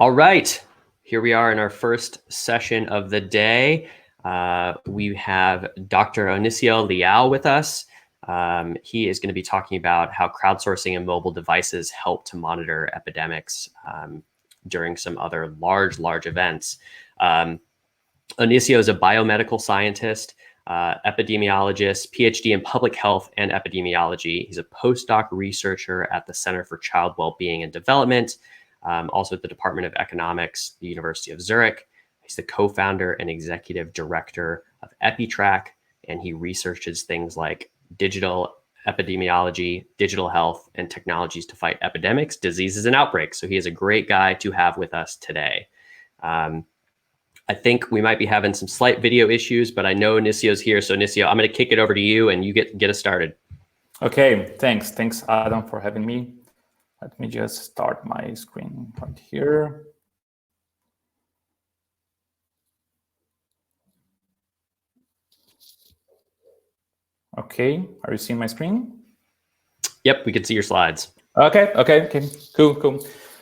All right, here we are in our first session of the day. We have Dr. Onicio Leal with us. He is going to be talking about how crowdsourcing and mobile devices help to monitor epidemics during some other large events. Onicio is a biomedical scientist, epidemiologist, PhD in public health and epidemiology. He's a postdoc researcher at the Center for Child Wellbeing and Development, also at the Department of Economics, the University of Zurich. He's the co-founder and executive director of EpiTrack, and he researches things like digital epidemiology, digital health, and technologies to fight epidemics, diseases, and outbreaks. So he is a great guy to have with us today. I think we might be having some slight video issues, but I know Nicio's here. So Nicio, I'm going to kick it over to you and you get us started. Okay, thanks. Thanks, Adam, for having me. Let me just start my screen right here. Okay, are you seeing my screen? Yep, we can see your slides. Okay, cool.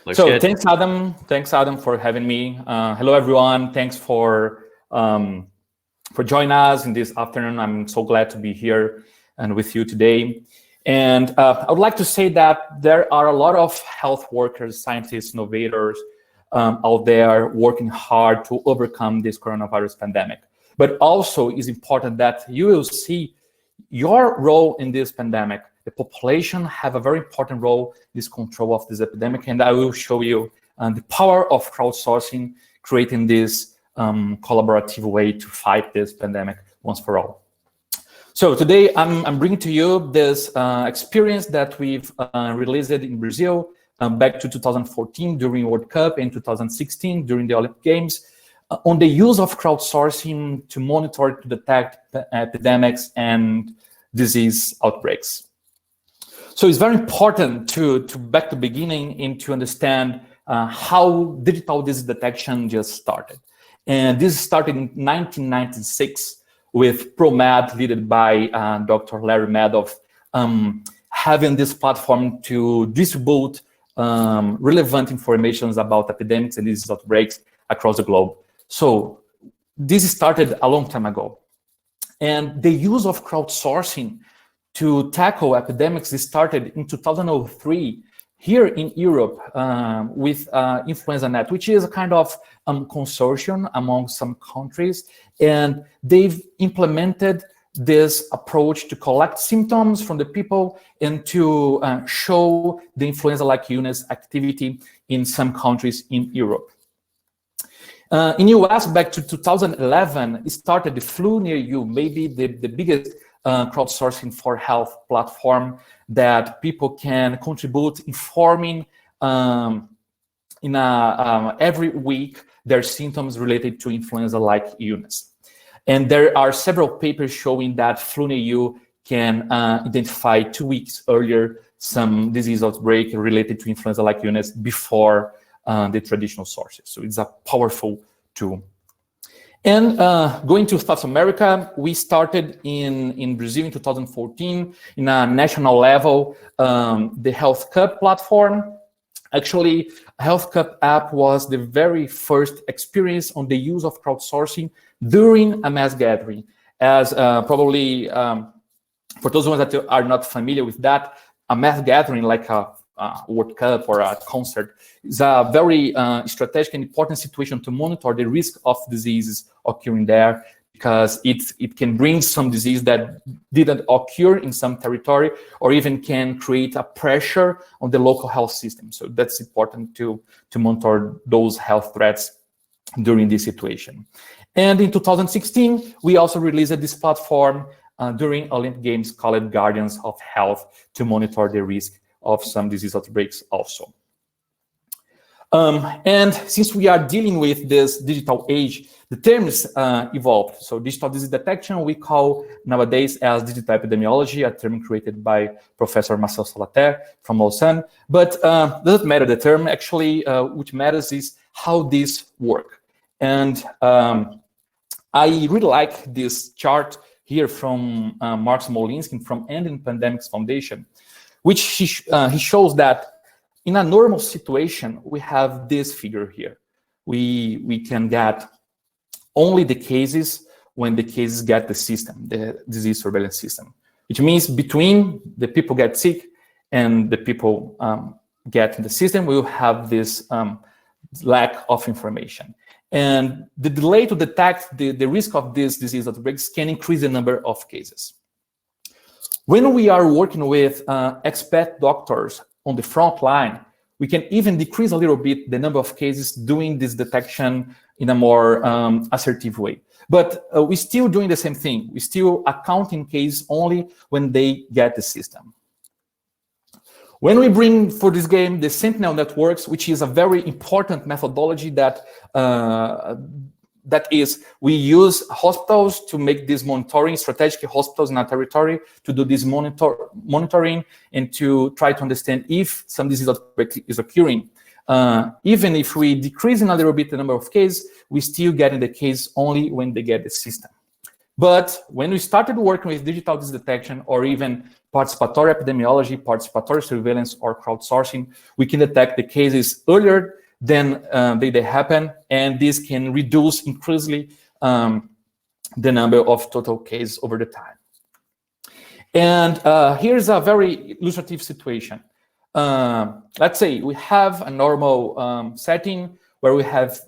Looks so good. Thanks, Adam, for having me. Hello, everyone. Thanks for joining us in this afternoon. I'm so glad to be here and with you today. And I would like to say that there are a lot of health workers, scientists, innovators out there working hard to overcome this coronavirus pandemic. But also it's important that you will see your role in this pandemic. The population have a very important role in this control of this epidemic, and I will show you the power of crowdsourcing, creating this collaborative way to fight this pandemic once for all. So today I'm bringing to you this experience that we've released in Brazil back to 2014 during World Cup and 2016 during the Olympic Games on the use of crowdsourcing to monitor, to detect epidemics and disease outbreaks. So it's very important to back to the beginning and to understand how digital disease detection just started. And this started in 1996 with ProMed, led by Dr. Larry Madoff, having this platform to distribute relevant information about epidemics and disease outbreaks across the globe. So this started a long time ago. And the use of crowdsourcing to tackle epidemics started in 2003 here in Europe with InfluenzaNet, which is a kind of consortium among some countries. And they've implemented this approach to collect symptoms from the people and to show the influenza-like illness activity in some countries in Europe. In US, back to 2011, it started the Flu Near You, maybe the biggest crowdsourcing for health platform that people can contribute, informing every week their symptoms related to influenza-like illness. And there are several papers showing that Flu Near You can identify 2 weeks earlier some disease outbreak related to influenza-like illness before the traditional sources. So it's a powerful tool. And going to South America, we started in Brazil in 2014 in a national level, the Health Cup platform. Actually, Health Cup app was the very first experience on the use of crowdsourcing during a mass gathering. As probably, for those ones that are not familiar with that, a mass gathering like a World Cup or a concert is a very strategic and important situation to monitor the risk of diseases occurring there, because it can bring some disease that didn't occur in some territory, or even can create a pressure on the local health system. So that's important to monitor those health threats during this situation. And in 2016, we also released this platform during Olympic Games called Guardians of Health to monitor the risk of some disease outbreaks also. And since we are dealing with this digital age, the terms evolved. So digital disease detection we call nowadays as digital epidemiology, a term created by Professor Marcel Salater from Lausanne. But doesn't matter the term, actually, which matters is how this work. And I really like this chart here from Mark Smolinski from Ending Pandemics Foundation, which he shows that in a normal situation, we have this figure here. We can get only the cases when the cases get the system, the disease surveillance system, which means between the people get sick and the people get in the system, we will have this lack of information. And the delay to detect the risk of this disease outbreaks can increase the number of cases. When we are working with expat doctors on the front line, we can even decrease a little bit the number of cases doing this detection in a more assertive way. But we're still doing the same thing. We're still accounting cases only when they get the system. When we bring for this game the Sentinel networks, which is a very important methodology that is, we use hospitals to make this monitoring, strategic hospitals in our territory to do this monitoring and to try to understand if some disease outbreak is occurring. Even if we decrease in a little bit the number of cases, we still get in the case only when they get the system. But when we started working with digital disease detection or even participatory epidemiology, participatory surveillance, or crowdsourcing, we can detect the cases earlier than they happen, and this can reduce increasingly the number of total cases over the time. And here's a very illustrative situation. Let's say we have a normal setting where we have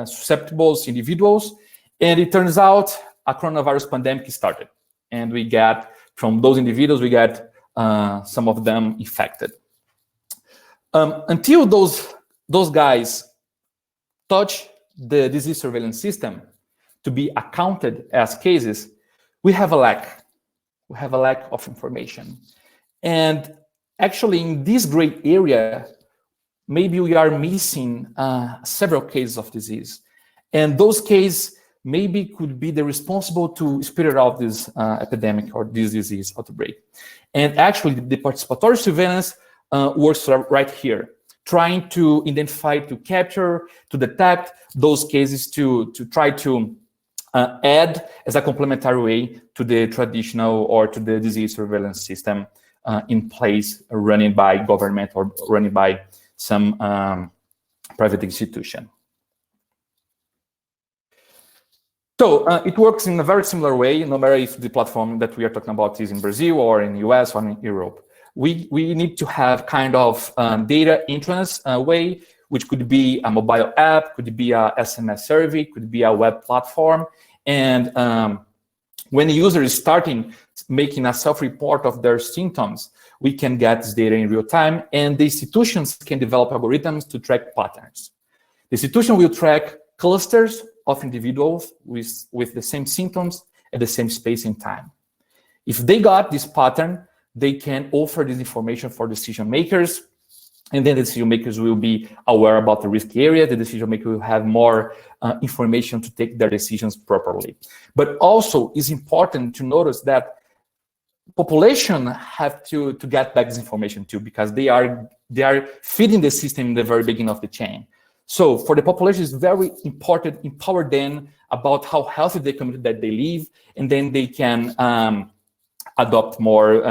susceptible individuals, and it turns out a coronavirus pandemic started, and we get, from those individuals, we get some of them infected. Until those guys touch the disease surveillance system to be accounted as cases, we have a lack. We have a lack of information. And actually, in this gray area, maybe we are missing several cases of disease. And those cases maybe could be the responsible to spirit out this epidemic or this disease outbreak. And actually, the participatory surveillance works right here, trying to identify, to capture, to detect those cases, to try to add as a complementary way to the traditional or to the disease surveillance system in place, running by government or running by some private institution. So it works in a very similar way, no matter if the platform that we are talking about is in Brazil or in the US or in Europe. We need to have kind of data entrance way, which could be a mobile app, could be a SMS survey, could be a web platform. And when the user is starting making a self-report of their symptoms, we can get this data in real time, and the institutions can develop algorithms to track patterns. The institution will track clusters of individuals with the same symptoms at the same space and time. If they got this pattern, they can offer this information for decision makers, and then the decision makers will be aware about the risk area. The decision maker will have more information to take their decisions properly. But also, it's important to notice that population have to get back this information too, because they are feeding the system in the very beginning of the chain. So for the population, it's very important, empower them about how healthy the community that they live, and then they can adopt more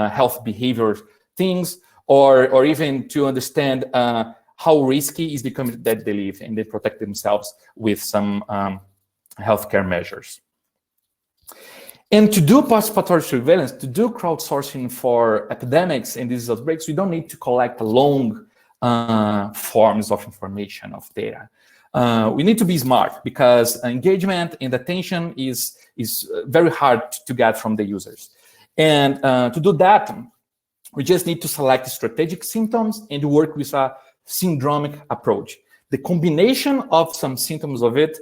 health behavior things, or even to understand how risky is the community that they live, and they protect themselves with some healthcare measures. And to do participatory surveillance, to do crowdsourcing for epidemics and disease outbreaks, we don't need to collect long forms of information, of data. We need to be smart, because engagement and attention is very hard to get from the users. And to do that, we just need to select strategic symptoms and work with a syndromic approach. The combination of some symptoms of it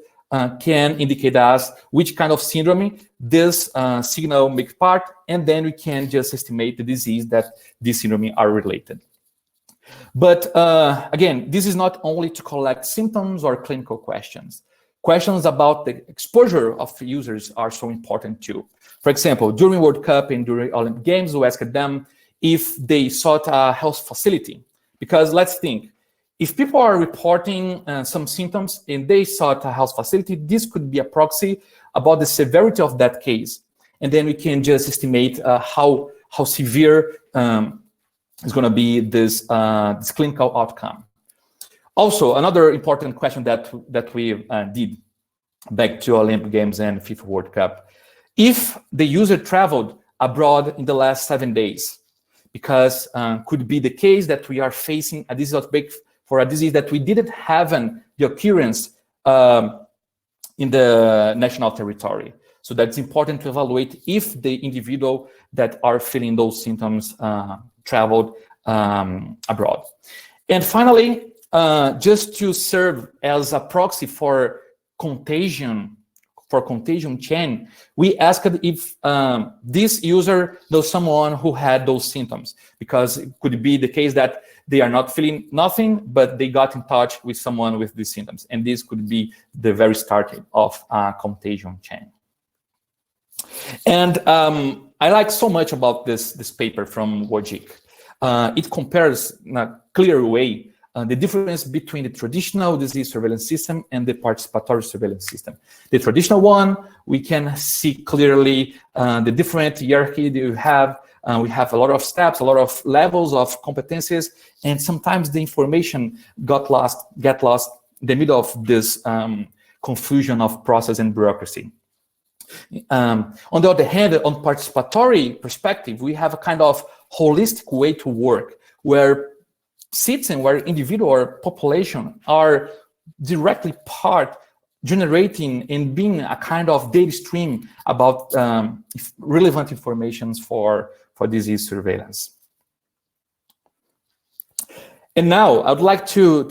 can indicate us which kind of syndrome this signal makes part, and then we can just estimate the disease that these syndrome are related. But again, this is not only to collect symptoms or clinical questions. Questions about the exposure of users are so important too. For example, during World Cup and during Olympic Games, we asked them if they sought a health facility. Because let's think, if people are reporting some symptoms and they sought a health facility, this could be a proxy about the severity of that case. And then we can just estimate how severe is going to be this clinical outcome. Also, another important question that we did back to Olympic Games and FIFA World Cup: if the user traveled abroad in the last 7 days, because could be the case that we are facing a disease outbreak for a disease that we didn't have the occurrence in the national territory. So that's important to evaluate if the individual that are feeling those symptoms traveled abroad. And finally, just to serve as a proxy for contagion chain, we asked if this user knows someone who had those symptoms, because it could be the case that they are not feeling nothing, but they got in touch with someone with these symptoms. And this could be the very start of a contagion chain. And I like so much about this paper from Wojcik. It compares in a clear way the difference between the traditional disease surveillance system and the participatory surveillance system. The traditional one, we can see clearly the different hierarchy that you have. We have a lot of steps, a lot of levels of competencies, and sometimes the information get lost in the middle of this confusion of process and bureaucracy. On the other hand, on participatory perspective, we have a kind of holistic way to work where citizens, where individual or population are directly part generating and being a kind of data stream about relevant information for disease surveillance. And now I would like to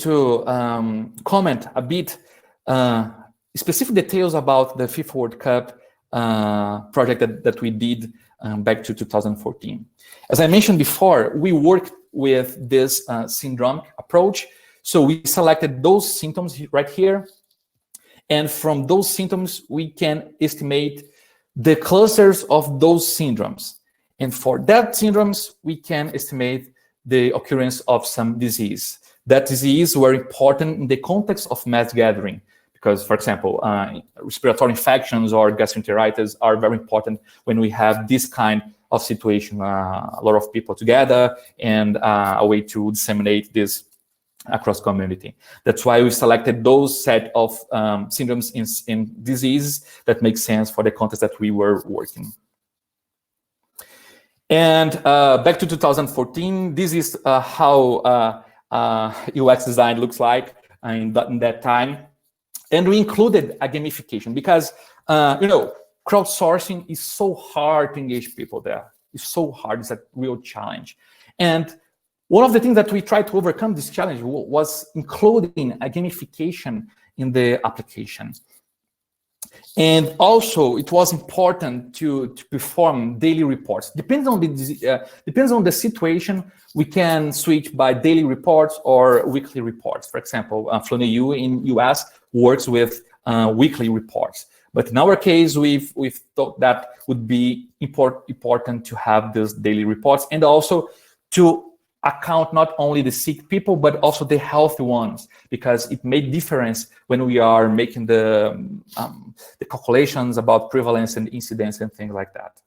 comment a bit specific details about the FIFA World Cup project that we did back to 2014. As I mentioned before, we worked with this syndromic approach. So we selected those symptoms right here. And from those symptoms, we can estimate the clusters of those syndromes. And for that syndromes, we can estimate the occurrence of some disease. That disease were important in the context of mass gathering, because, for example, respiratory infections or gastroenteritis are very important when we have this kind of situation, a lot of people together, and a way to disseminate this across community. That's why we selected those set of syndromes in diseases that make sense for the context that we were working. And back to 2014, this is how UX design looks like in that time. And we included a gamification because, crowdsourcing is so hard to engage people there. It's so hard. It's a real challenge. And one of the things that we tried to overcome this challenge was including a gamification in the application. And also, it was important to perform daily reports. Depends on the situation. We can switch by daily reports or weekly reports. For example, FluentU in US works with weekly reports. But in our case, we've thought that would be important to have these daily reports and also to account not only the sick people, but also the healthy ones, because it made difference when we are making the calculations about prevalence and incidence and things like that.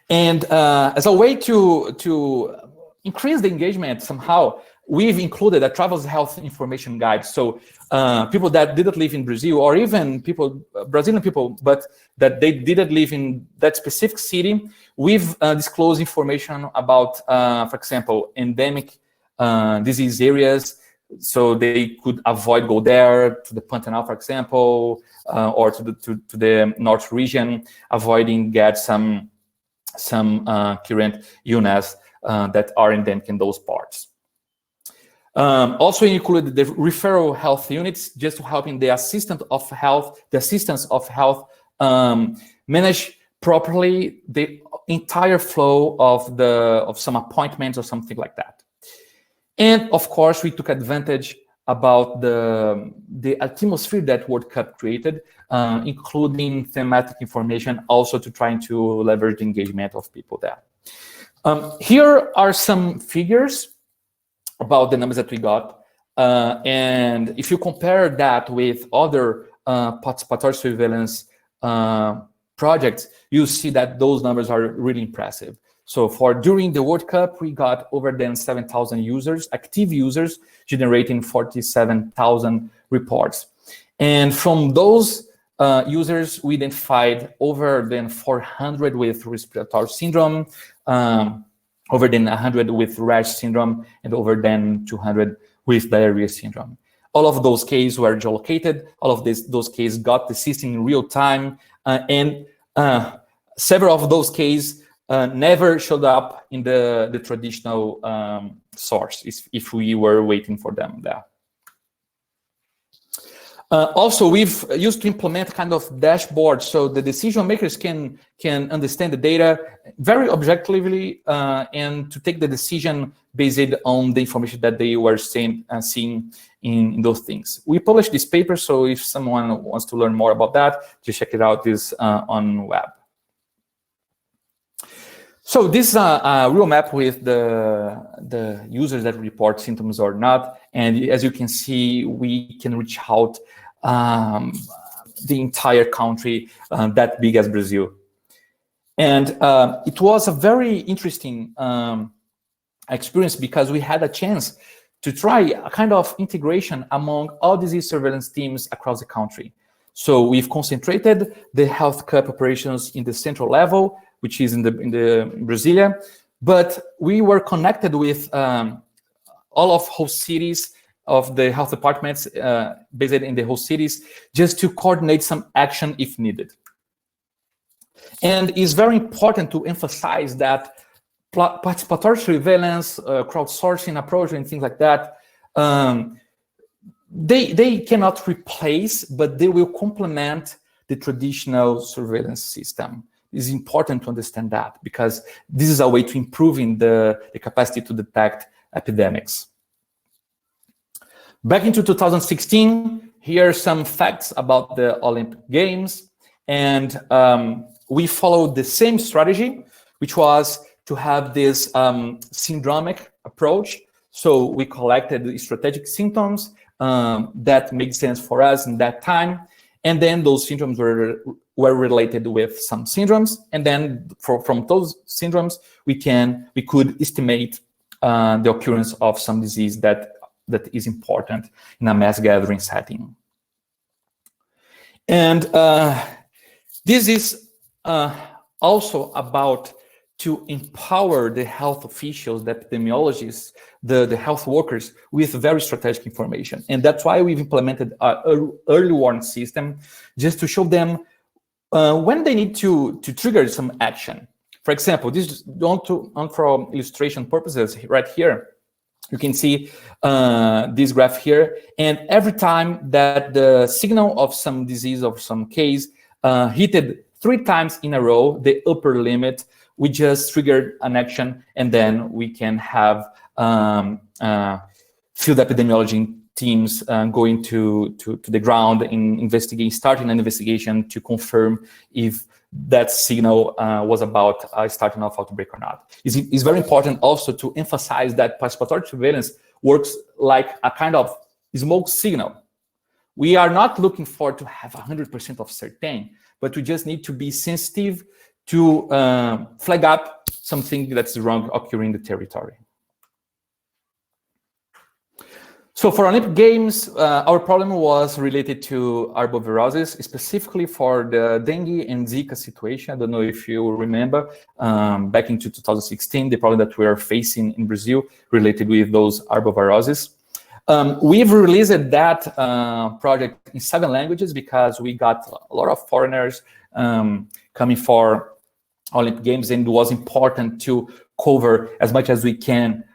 And as a way to increase the engagement somehow, we've included a travel health information guide. So people that didn't live in Brazil, or even Brazilian people, but that they didn't live in that specific city, we've disclosed information about, for example, endemic disease areas, so they could avoid go there to the Pantanal, for example, or to the north region, avoiding get some current illness that are endemic in those parts. Also included the referral health units, just to help in the assistance of health manage properly the entire flow of some appointments or something like that. And of course, we took advantage about the atmosphere that World Cup created, including thematic information, also to trying to leverage the engagement of people there. Here are some figures about the numbers that we got. And if you compare that with other participatory surveillance projects, you see that those numbers are really impressive. So for during the World Cup, we got over than 7,000 users, active users, generating 47,000 reports. And from those users, we identified over than 400 with respiratory syndrome, over than 100 with rash syndrome, and over than 200 with diarrhea syndrome. All of those cases were geolocated. All of those cases got the system in real time, and several of those cases never showed up in the traditional source if we were waiting for them there. Also, we've used to implement kind of dashboard so the decision makers can understand the data very objectively and to take the decision based on the information that they were seeing in those things. We published this paper, so if someone wants to learn more about that, just check it out. This on web. So this is a real map with the users that report symptoms or not. And as you can see, we can reach out the entire country that big as Brazil. And it was a very interesting experience because we had a chance to try a kind of integration among all disease surveillance teams across the country. So we've concentrated the health cup operations in the central level, which is in the Brasilia, but we were connected with all of host cities of the health departments based in the host cities, just to coordinate some action if needed. And it's very important to emphasize that participatory surveillance, crowdsourcing approach, and things like that, they cannot replace, but they will complement the traditional surveillance system. It's important to understand that because this is a way to improving the capacity to detect epidemics. Back into 2016, here are some facts about the Olympic Games. And we followed the same strategy, which was to have this syndromic approach. So we collected the strategic symptoms that made sense for us in that time. And then those symptoms were related with some syndromes. And then from those syndromes, we could estimate the occurrence of some disease that is important in a mass gathering setting. And this is also about to empower the health officials, the epidemiologists, the health workers with very strategic information. And that's why we've implemented an early warning system, just to show them when they need to trigger some action. For example, this is for illustration purposes right here. You can see this graph here. And every time that the signal of some disease or some case hit 3 times in a row, the upper limit, we just triggered an action, and then we can have field epidemiology teams going to the ground and starting an investigation to confirm if that signal was about starting off outbreak or not. It's very important also to emphasize that participatory surveillance works like a kind of smoke signal. We are not looking for to have 100% of certain, but we just need to be sensitive to flag up something that's wrong occurring in the territory. So for Olympic Games, our problem was related to arbovirosis, specifically for the dengue and Zika situation. I don't know if you remember, back into 2016, the problem that we are facing in Brazil related with those arboviroses. We've released that project in 7 languages because we got a lot of foreigners coming for Olympic Games, and it was important to cover as much as we can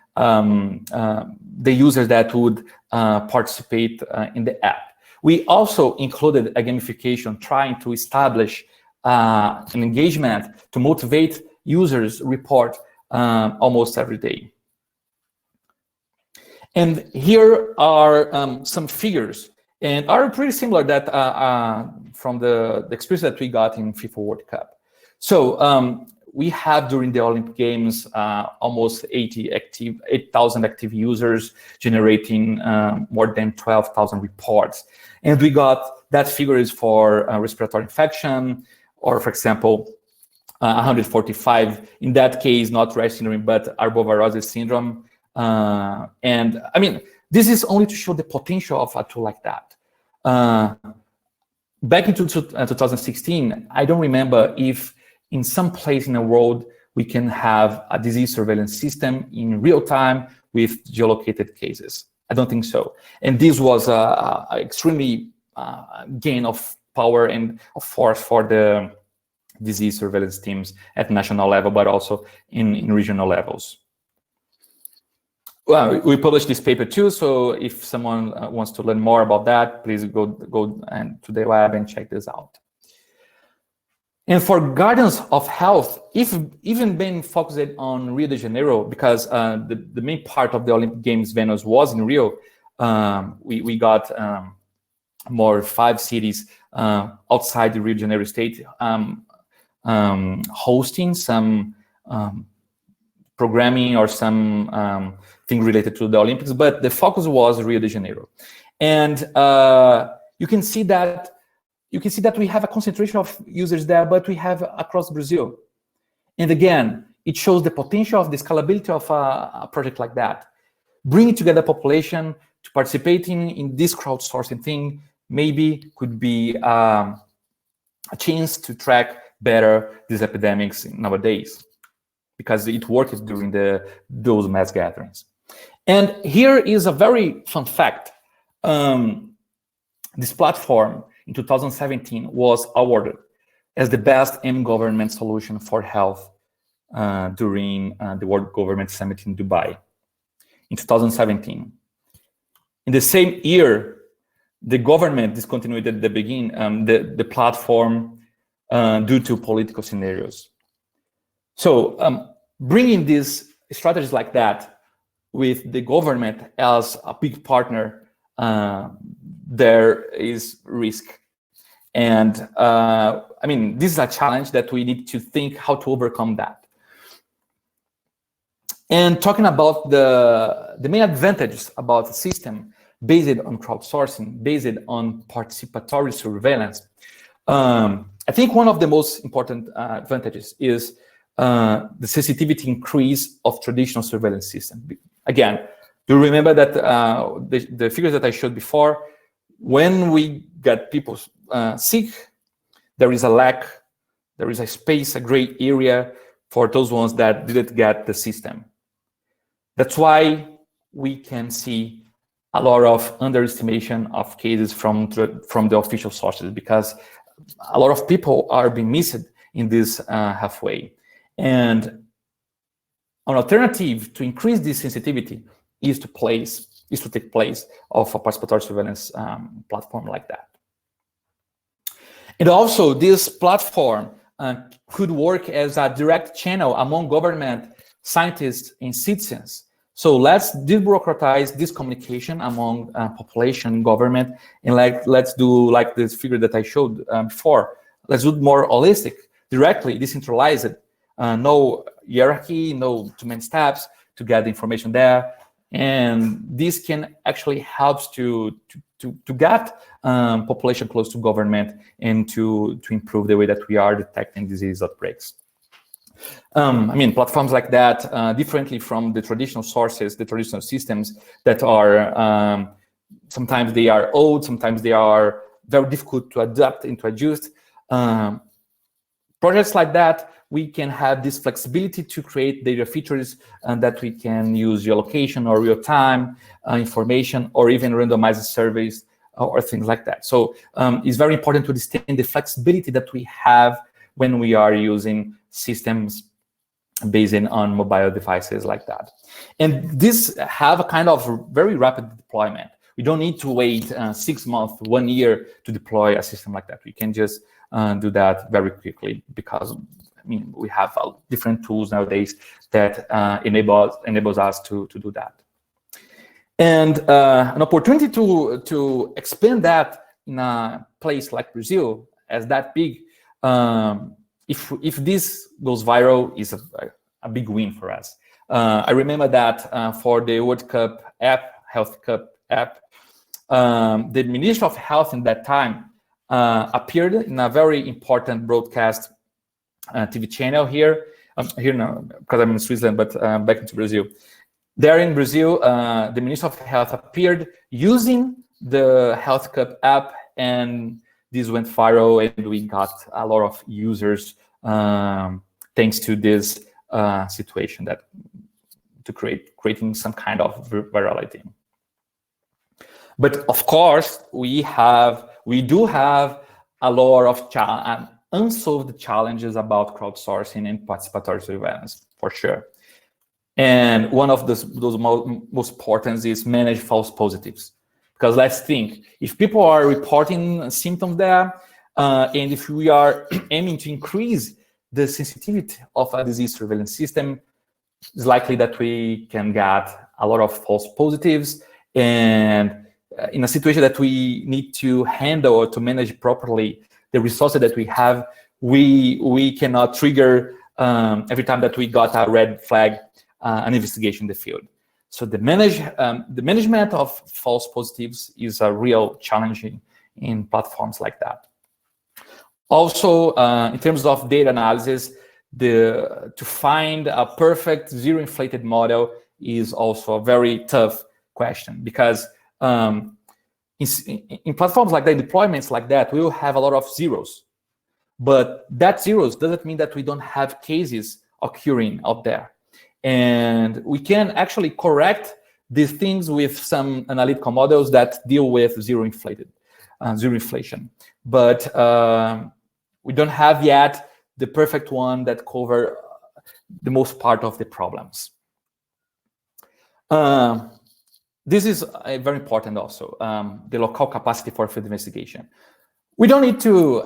the users that would participate in the app. We also included a gamification trying to establish an engagement to motivate users report almost every day. And here are some figures, and are pretty similar that from the experience that we got in FIFA World Cup. So we have during the Olympic Games almost 8,000 active users generating more than 12,000 reports. And we got that figure is for respiratory infection, or for example, 145. In that case, not Rett syndrome, but arbovirosis syndrome. And I mean, this is only to show the potential of a tool like that. Back in 2016, I don't remember if in some place in the world we can have a disease surveillance system in real time with geolocated cases. I don't think so. And this was a extremely gain of power and of force for the disease surveillance teams at national level, but also in regional levels. Well, we published this paper too, so if someone wants to learn more about that, please go and to the lab and check this out. And for guardians of health, if even been focused on Rio de Janeiro, because the main part of the Olympic Games venues was in Rio, we got more 5 cities outside the Rio de Janeiro state hosting some programming or some thing related to the Olympics, but the focus was Rio de Janeiro. And you can see that we have a concentration of users there, but we have across Brazil. And again, it shows the potential of the scalability of a project like that. Bringing together population to participating in this crowdsourcing thing maybe could be a chance to track better these epidemics nowadays, because it worked during those mass gatherings. And here is a very fun fact. This platform in 2017 was awarded as the best M-government solution for health during the World Government Summit in Dubai in 2017. In the same year, the government discontinued at the beginning the platform due to political scenarios. So bringing these strategies like that with the government as a big partner, there is risk. And I mean, this is a challenge that we need to think how to overcome that. And talking about the main advantages about the system based on crowdsourcing, based on participatory surveillance, I think one of the most important advantages is the sensitivity increase of traditional surveillance system. Again, do you remember that the figures that I showed before? When we get people sick, there is a lack, there is a space, a gray area for those ones that didn't get the system. That's why we can see a lot of underestimation of cases from the official sources, because a lot of people are being missed in this halfway. And an alternative to increase this sensitivity is to take place of a participatory surveillance platform like that. And also, this platform could work as a direct channel among government, scientists, and citizens. So let's debureaucratize this communication among population, government, and let's do like this figure that I showed before. Let's do more holistic, directly decentralized, no hierarchy, no too many steps to get the information there. And this can actually help to get population close to government and to improve the way that we are detecting disease outbreaks. I mean, platforms like that, differently from the traditional sources, the traditional systems that are, sometimes they are old, sometimes they are very difficult to adapt and to adjust. Projects like that, we can have this flexibility to create data features that we can use geolocation or real-time information, or even randomized surveys or things like that. So it's very important to understand the flexibility that we have when we are using systems based on mobile devices like that. And this have a kind of very rapid deployment. We don't need to wait 6 months, 1 year to deploy a system like that. We can just do that very quickly, because I mean, we have different tools nowadays that enables us to do that. And an opportunity to expand that in a place like Brazil, as that big, if this goes viral, is a big win for us. I remember that for the World Cup app, Health Cup app, the Minister of Health in that time appeared in a very important broadcast TV channel here. Here now, because I'm in Switzerland, but back into Brazil. There in Brazil, the Minister of Health appeared using the Health Cup app, and this went viral, and we got a lot of users thanks to this situation that to creating some kind of virality. But of course, we do have a lot of unsolved challenges about crowdsourcing and participatory surveillance, for sure. And one of those most important is manage false positives. Because let's think, if people are reporting symptoms there, and if we are aiming to increase the sensitivity of a disease surveillance system, it's likely that we can get a lot of false positives. And in a situation that we need to handle or to manage properly the resources that we have, we cannot trigger every time that we got a red flag an investigation in the field. So the management of false positives is a real challenge in platforms like that. Also, in terms of data analysis, to find a perfect zero-inflated model is also a very tough question, because in platforms like that, deployments like that, we will have a lot of zeros. But that zeros doesn't mean that we don't have cases occurring out there. And we can actually correct these things with some analytical models that deal with zero inflation. But we don't have yet the perfect one that cover the most part of the problems. This is very important also, the local capacity for field investigation. We don't need to,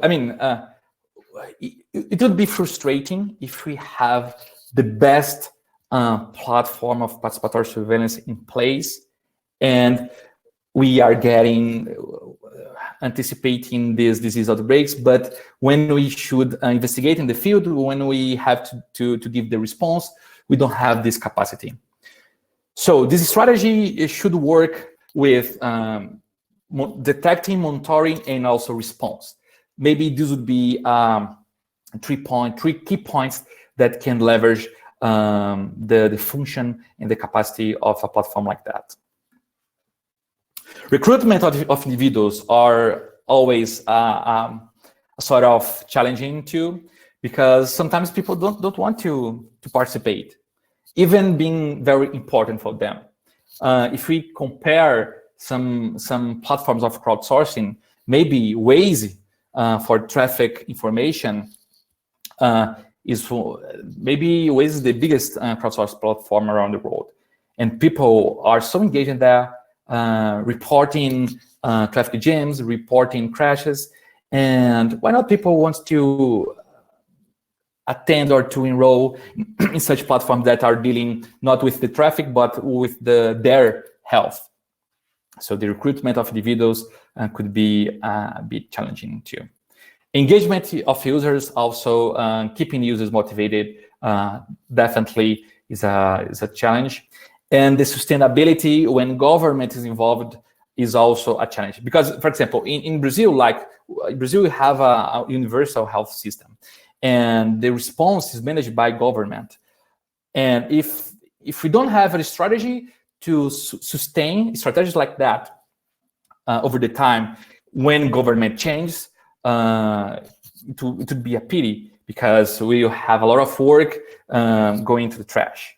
it would be frustrating if we have the best platform of participatory surveillance in place, and we are anticipating these disease outbreaks, but when we should investigate in the field, when we have to give the response, we don't have this capacity. So this strategy should work with detecting, monitoring, and also response. Maybe this would be 3 key points that can leverage the function and the capacity of a platform like that. Recruitment of individuals are always sort of challenging too, because sometimes people don't want to participate, even being very important for them. If we compare some platforms of crowdsourcing, maybe Waze for traffic information maybe Waze is the biggest crowdsourced platform around the world, and people are so engaged in there, reporting traffic jams, reporting crashes, and why not people want to attend or to enroll in such platforms that are dealing not with the traffic but with their health. So the recruitment of individuals could be a bit challenging too. Engagement of users, also keeping users motivated, definitely is a challenge. And the sustainability when government is involved is also a challenge. Because, for example, in Brazil, we have a universal health system, and the response is managed by government. And if we don't have a strategy to sustain strategies like that over the time, when government changes, it would be a pity, because we have a lot of work going to the trash.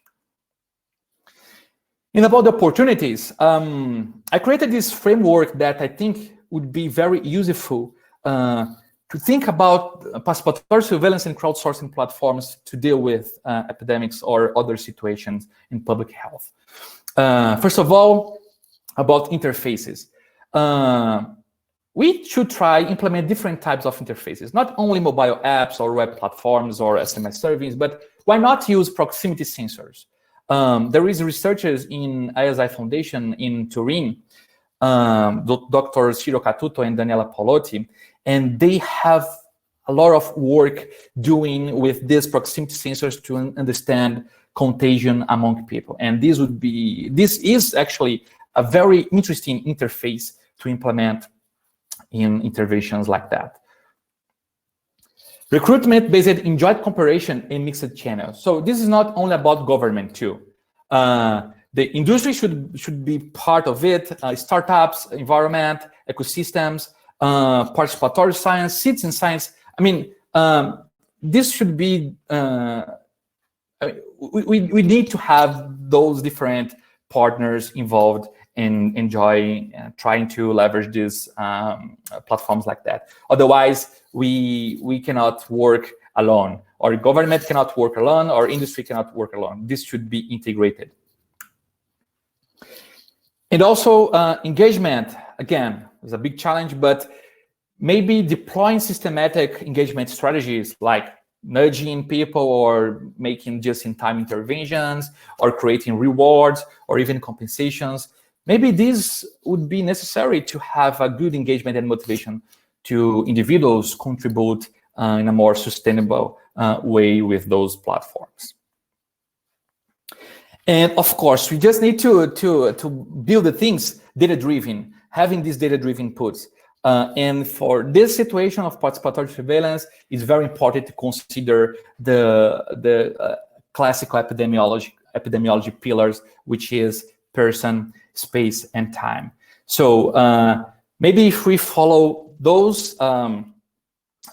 And about the opportunities, I created this framework that I think would be very useful to think about participatory surveillance and crowdsourcing platforms to deal with epidemics or other situations in public health. First of all, about interfaces. We should try implement different types of interfaces, not only mobile apps or web platforms or SMS surveys, but why not use proximity sensors? There is researchers in ISI Foundation in Turin, Dr. Ciro Catuto and Daniela Polotti, and they have a lot of work doing with these proximity sensors to understand contagion among people. And this is actually a very interesting interface to implement in interventions like that. Recruitment based in joint cooperation in mixed channels. So this is not only about government too. The industry should be part of it. Startups, environment, ecosystems, participatory science, citizen science. I mean, this should be. We need to have those different partners involved in trying to leverage these platforms like that. Otherwise, we cannot work alone. Our government cannot work alone. Our industry cannot work alone. This should be integrated. And also engagement, again, is a big challenge, but maybe deploying systematic engagement strategies like nudging people or making just-in-time interventions or creating rewards or even compensations. Maybe this would be necessary to have a good engagement and motivation to individuals contribute in a more sustainable way with those platforms. And of course, we just need to build the things data-driven, having these data-driven inputs. And for this situation of participatory surveillance, it's very important to consider the classical epidemiology pillars, which is person, space, and time. So maybe if we follow those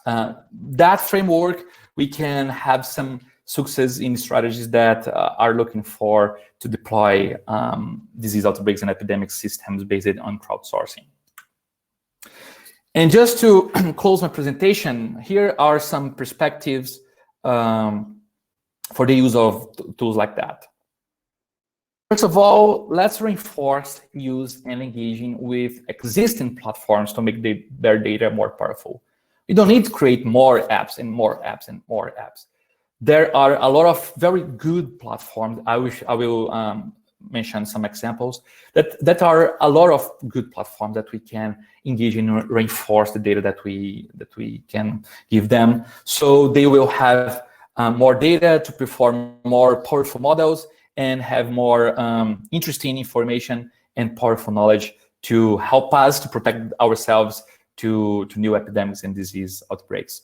that framework, we can have some success in strategies that are looking for to deploy disease outbreaks and epidemic systems based on crowdsourcing. And just to close my presentation, here are some perspectives for the use of tools like that. First of all, let's reinforce use and engaging with existing platforms to make their data more powerful. We don't need to create more apps and more apps and more apps. There are a lot of very good platforms. I will mention some examples that are a lot of good platforms that we can engage in, reinforce the data that we can give them. So they will have more data to perform more powerful models and have more interesting information and powerful knowledge to help us to protect ourselves to new epidemics and disease outbreaks.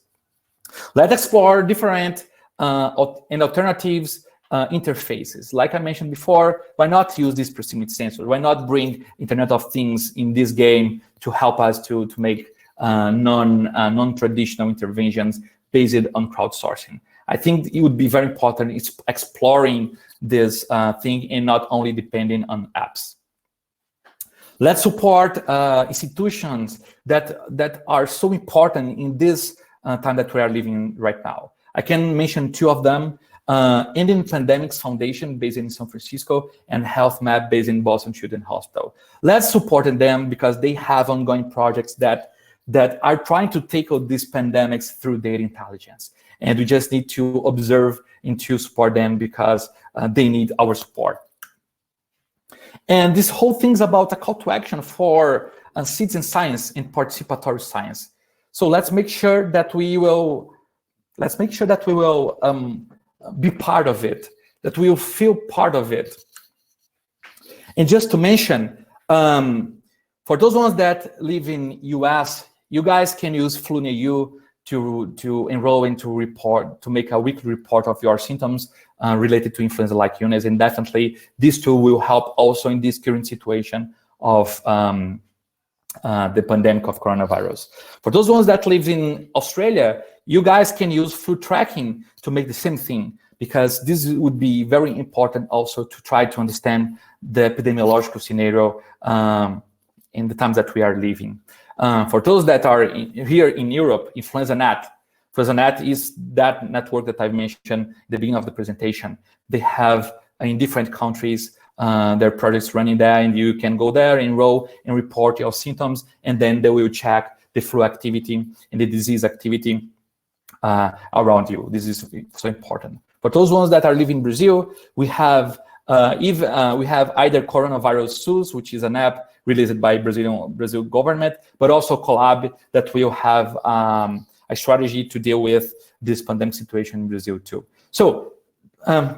Let's explore different and alternatives interfaces. Like I mentioned before, why not use this proximity sensor? Why not bring Internet of Things in this game to help us to make non-traditional interventions based on crowdsourcing? I think it would be very important exploring this thing and not only depending on apps. Let's support institutions that are so important in this time that we are living right now. I can mention two of them, Indian Pandemics Foundation based in San Francisco and Health Map based in Boston Children's Hospital. Let's support them because they have ongoing projects that are trying to tackle these pandemics through data intelligence. And we just need to observe and to support them because they need our support. And this whole thing's about a call to action for citizen science and participatory science. So let's make sure that we will be part of it, that we will feel part of it. And just to mention, for those ones that live in US, you guys can use FluNEU to enroll and to make a weekly report of your symptoms related to influenza-like illness. And definitely this tool will help also in this current situation of the pandemic of coronavirus. For those ones that live in Australia, you guys can use flu tracking to make the same thing, because this would be very important also to try to understand the epidemiological scenario in the times that we are living. For those that are here in Europe, InfluenzaNet is that network that I've mentioned at the beginning of the presentation. They have in different countries their projects running there, and you can go there, enroll, and report your symptoms, and then they will check the flu activity and the disease activity around you. This is so important. For those ones that are living in Brazil, we have either Coronavirus SUS, which is an app released by Brazil government, but also Collab that will have a strategy to deal with this pandemic situation in Brazil too. So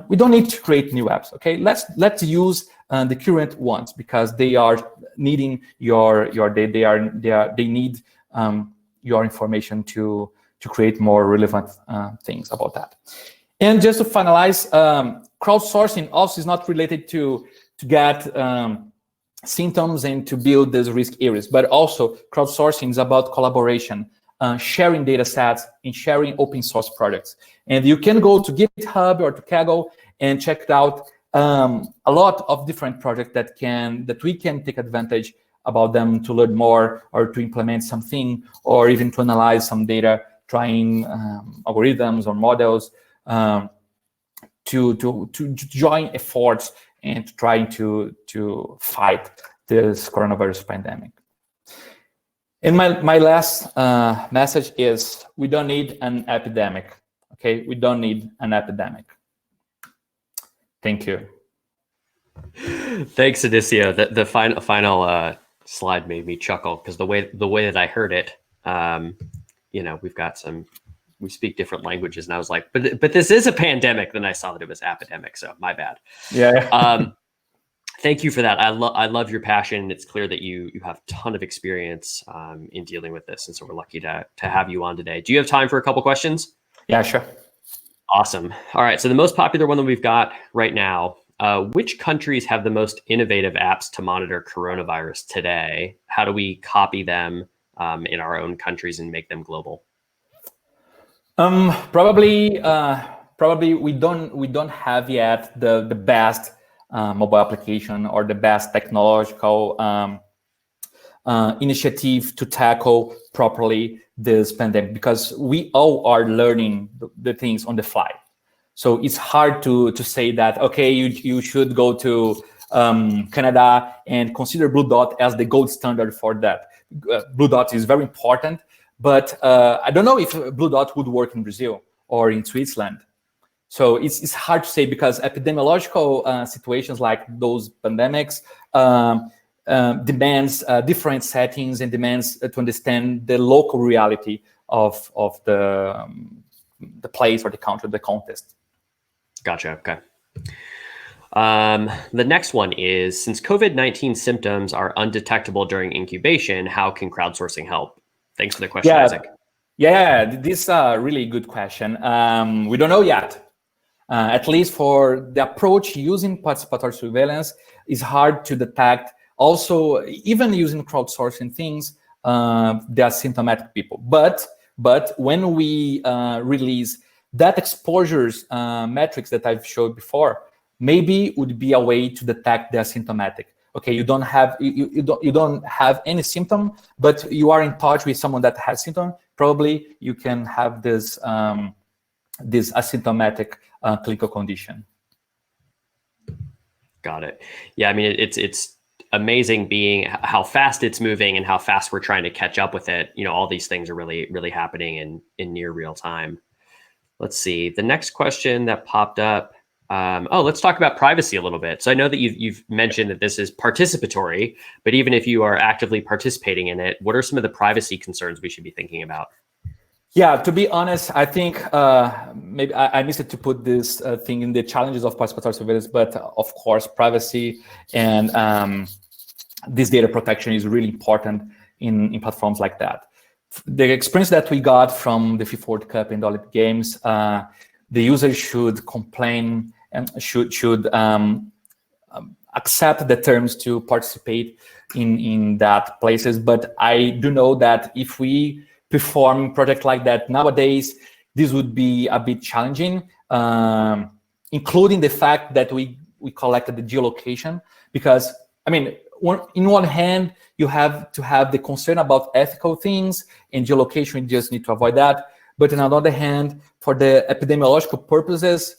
we don't need to create new apps. Okay, let's use the current ones because they are needing your data. They need your information to create more relevant things about that. And just to finalize, crowdsourcing also is not related to get symptoms and to build these risk areas, but also crowdsourcing is about collaboration, sharing data sets and sharing open source projects. And you can go to GitHub or to Kaggle and check out a lot of different projects that we can take advantage about them to learn more or to implement something or even to analyze some data, trying algorithms or models to join efforts and trying to fight this coronavirus pandemic. And my last message is we don't need an epidemic, okay? We don't need an epidemic. Thank you. Thanks, Adisio. The final slide made me chuckle because the way that I heard it, we speak different languages, and I was like, but this is a pandemic. Then I saw that it was epidemic, so my bad. Yeah. Thank you for that. I love your passion. It's clear that you have a ton of experience in dealing with this, and so we're lucky to have you on today. Do you have time for a couple questions? Yeah, sure. Awesome. All right. So the most popular one that we've got right now, which countries have the most innovative apps to monitor coronavirus today? How do we copy them in our own countries and make them global? Probably we don't have yet the best mobile application or the best technological initiative to tackle properly this pandemic, because we all are learning the things on the fly. So it's hard to say that, okay, you should go to Canada and consider Blue Dot as the gold standard for that. Blue Dot is very important, but I don't know if Blue Dot would work in Brazil or in Switzerland. So it's hard to say, because epidemiological situations like those pandemics demands different settings and demands to understand the local reality of the place or the country, the context. Gotcha. Okay. The next one is, since COVID-19 symptoms are undetectable during incubation, how can crowdsourcing help? Thanks for the question, Isaac. Yeah, this is a really good question. We don't know yet. At least for the approach using participatory surveillance is hard to detect. Also, even using crowdsourcing things, they are symptomatic people. But when we release that exposures metrics that I've showed before, maybe would be a way to detect they're symptomatic. Okay, you don't have any symptom, but you are in touch with someone that has symptom. Probably you can have this this asymptomatic clinical condition. Got it. Yeah, I mean, it's amazing being how fast it's moving and how fast we're trying to catch up with it. You know, all these things are really happening in near real time. Let's see. The next question that popped up. Let's talk about privacy a little bit. So I know that you've mentioned that this is participatory, but even if you are actively participating in it, what are some of the privacy concerns we should be thinking about? Yeah, to be honest, I think maybe I missed to put this thing in the challenges of participatory surveillance, but of course, privacy and this data protection is really important in platforms like that. The experience that we got from the FIFA World Cup and the Olympic Games, the user should complain and should accept the terms to participate in that places. But I do know that if we perform project like that nowadays, this would be a bit challenging, including the fact that we collected the geolocation, because I mean, in one hand, you have to have the concern about ethical things, and geolocation, you just need to avoid that. But on the other hand, for the epidemiological purposes,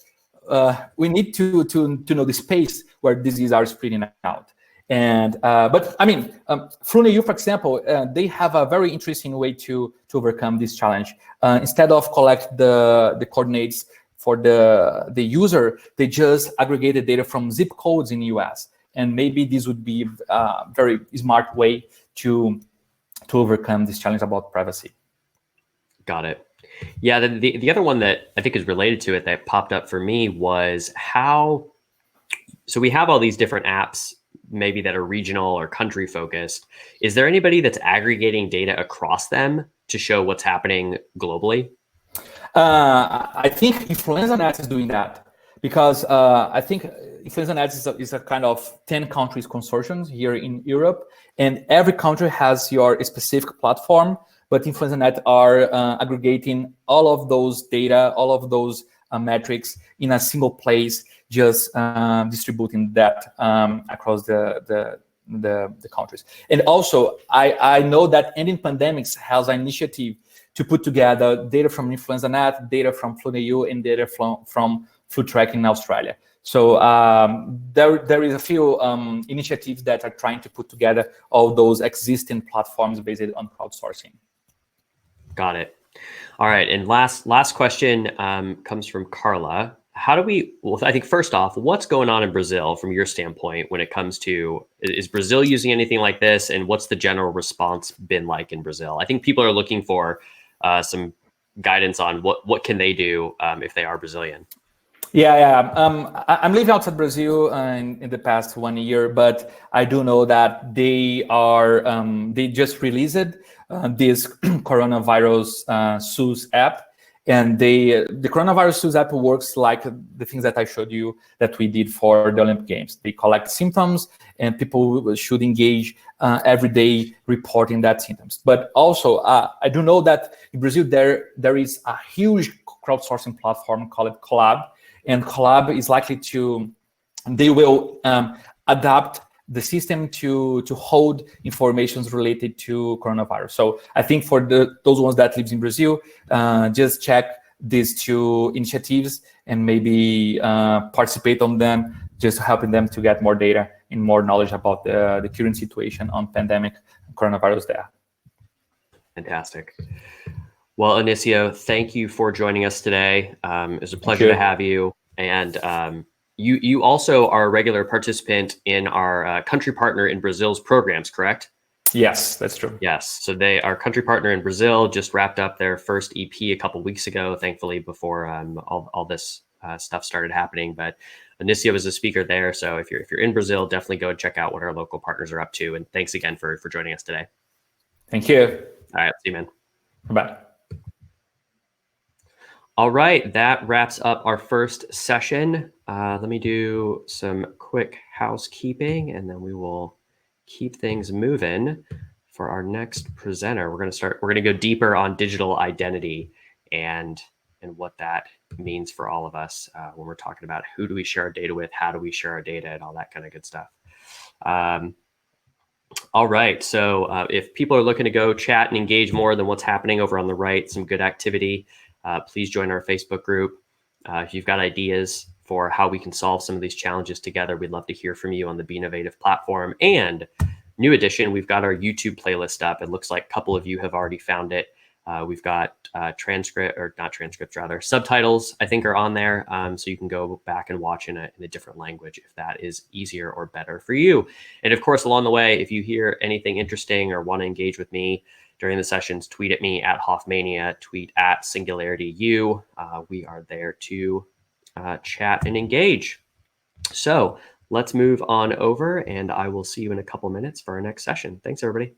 we need to know the space where diseases are spreading out. And but I mean, FluentU, for example, they have a very interesting way to overcome this challenge. Instead of collect the coordinates for the user, they just aggregate the data from zip codes in the US. And maybe this would be a very smart way to overcome this challenge about privacy. Got it. Yeah, the other one that I think is related to it that popped up for me was how, so we have all these different apps maybe that are regional or country focused. Is there anybody that's aggregating data across them to show what's happening globally? I think InfluenzaNet is doing that because I think InfluenzaNet is a kind of 10 countries consortium here in Europe, and every country has your specific platform, but InfluenzaNet are aggregating all of those data, all of those metrics in a single place, just distributing that across the countries. And also, I know that Ending Pandemics has an initiative to put together data from InfluenzaNet, data from FluNEU, and data from FluTrack in Australia. So there is a few initiatives that are trying to put together all those existing platforms based on crowdsourcing. Got it. All right. And last question comes from Carla. How do we, well, I think first off, what's going on in Brazil from your standpoint when it comes to, is Brazil using anything like this? And what's the general response been like in Brazil? I think people are looking for some guidance on what can they do if they are Brazilian. Yeah. I'm living outside Brazil in the past 1 year, but I do know that they just released this coronavirus SUS app. And the coronavirus SUS app works like the things that I showed you that we did for the Olympic Games. They collect symptoms, and people should engage every day reporting that symptoms. But also, I do know that in Brazil there is a huge crowdsourcing platform called Collab, and Collab is likely they will adapt the system to hold informations related to coronavirus. So I think for those ones that lives in Brazil, just check these two initiatives and maybe participate on them, just helping them to get more data and more knowledge about the current situation on pandemic coronavirus there. Fantastic. Well, Anicio, thank you for joining us today. It was a pleasure to have you. And you also are a regular participant in our country partner in Brazil's programs, correct? Yes, that's true. Yes. So our country partner in Brazil just wrapped up their first EP a couple of weeks ago, thankfully, before all this stuff started happening. But Anicio was a speaker there. So if you're in Brazil, definitely go and check out what our local partners are up to. And thanks again for joining us today. Thank you. All right. See you, man. Bye. All right, that wraps up our first session. Let me do some quick housekeeping, and then we will keep things moving for our next presenter. We're going to go deeper on digital identity and what that means for all of us when we're talking about who do we share our data with, how do we share our data, and all that kind of good stuff. All right, so if people are looking to go chat and engage more than what's happening over on the right, some good activity, please join our Facebook group. If you've got ideas for how we can solve some of these challenges together, we'd love to hear from you on the Be Innovative platform. And new addition, we've got our YouTube playlist up. It looks like a couple of you have already found it. We've got subtitles, I think, are on there. So you can go back and watch in a different language if that is easier or better for you. And of course, along the way, if you hear anything interesting or want to engage with me during the sessions, tweet at me at Hoffmania, tweet at SingularityU. We are there to chat and engage. So let's move on over, and I will see you in a couple minutes for our next session. Thanks, everybody.